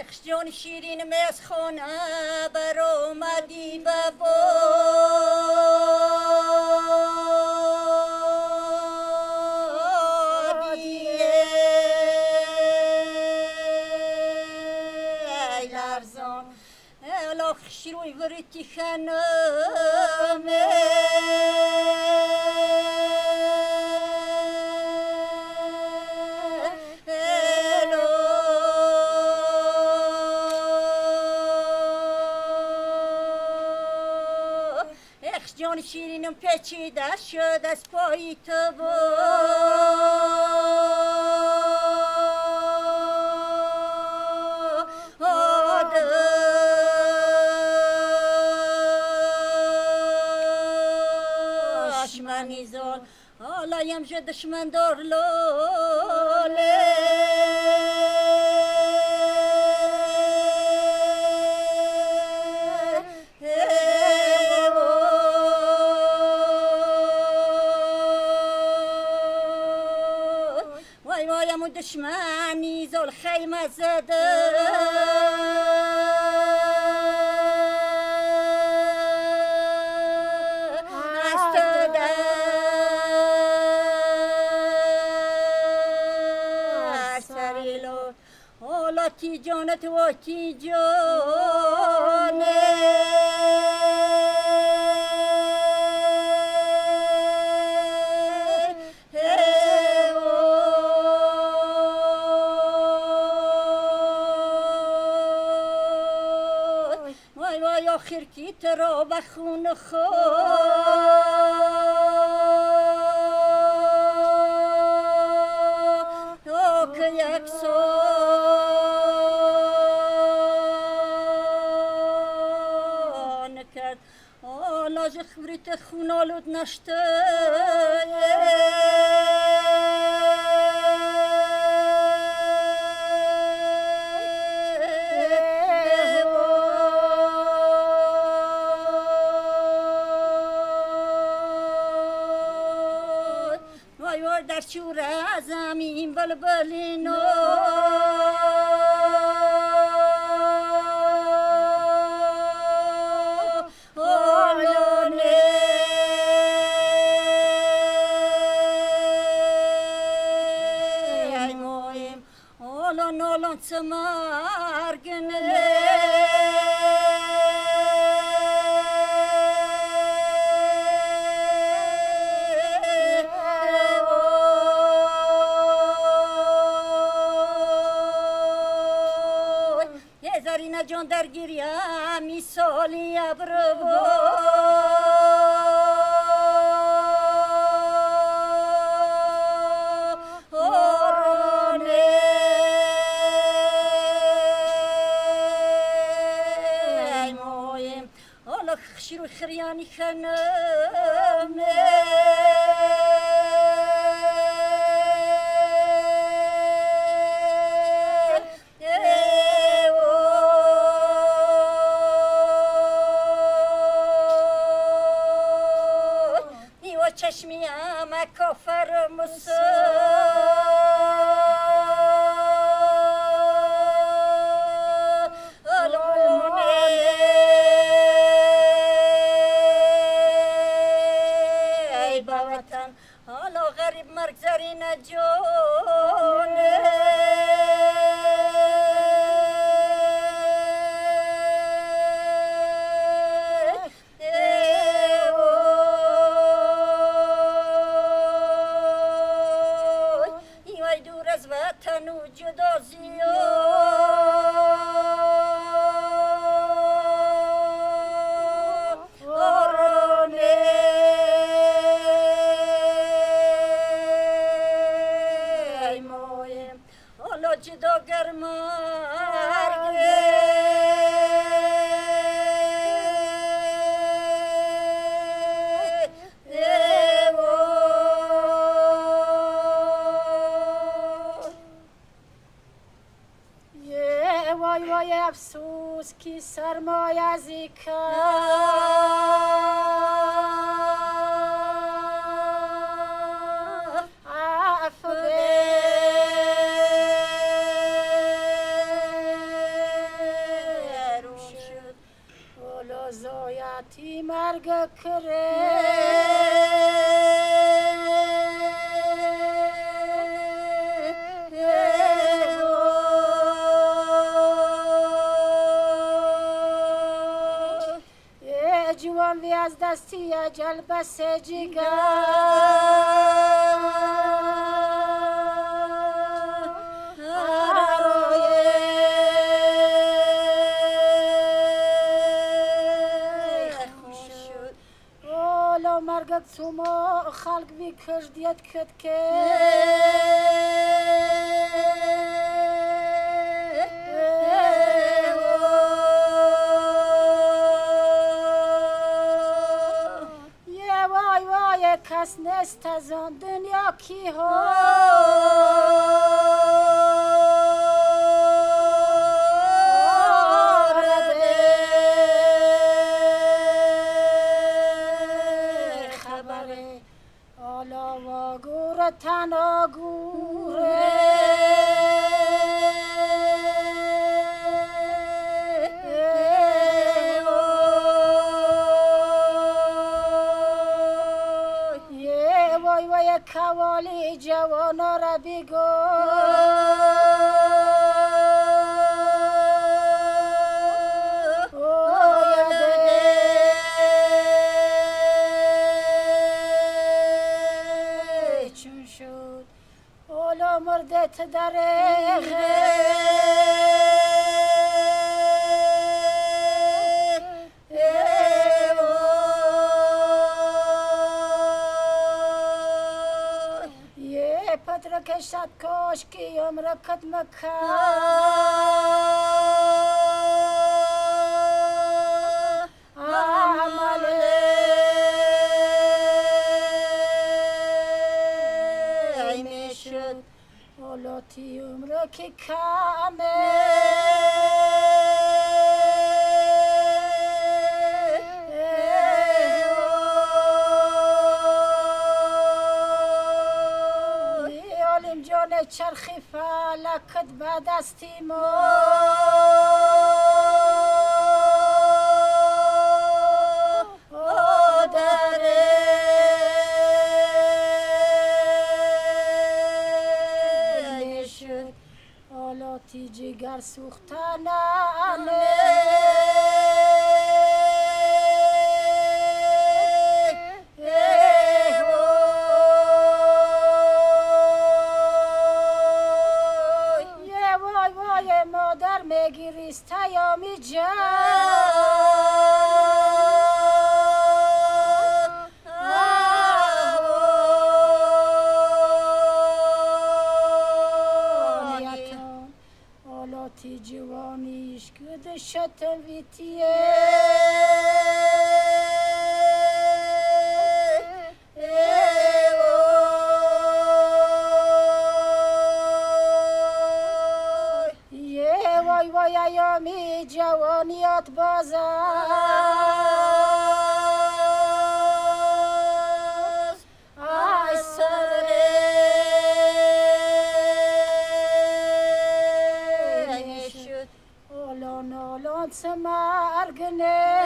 جان شیرین میزخانه بر آمدی به بادیه ای لرزان الاخ شیروی وریتی خنمه جان شیرینم پیچیده شد از پای تو دشمنی زال آلایم جه دشمن دار لاله دشمنی زال خیمه زده استده سریلو حالا تی جانت و تی جانه آخر کی ترا به خون خاک یک سان کرد آلا خبریت خون آلود نشته در شور زمین بلبلینو آلونه ای مایم آلان آلان سمرگنه جان در گریه مثالی ابرو آرانه ای مایم حالا خشیر و خریانی خنمه چشمی همه کافر مسلمانه ای با وطن حالا غریب مرگ زرین جانه تنو جدا آرانه ای مایم حالا جدا گرمرگه وای وای افسوس کی سرمایه از زایتی مرگ کره جوان وی از دستی اجل بس لو مرگت سوما خلق بی کردیت کد که یه وای وای کس نیست از آن دنیا کی ها تنها گوره یه وای وای کوالی جوانا را بگو مردت دریغه یه پتر کشت کاش کی عمرکت مکان ولوتی عمر که کمه عالم جان چرخی فلکت به دستی ما حالاتی جگر سوختنانه یه وای وای مادر میگیریست تیامی جان تی جوانیش گده شتم ویتیه یه وای وای ایامی جوانیات بازم نالان سمرگنه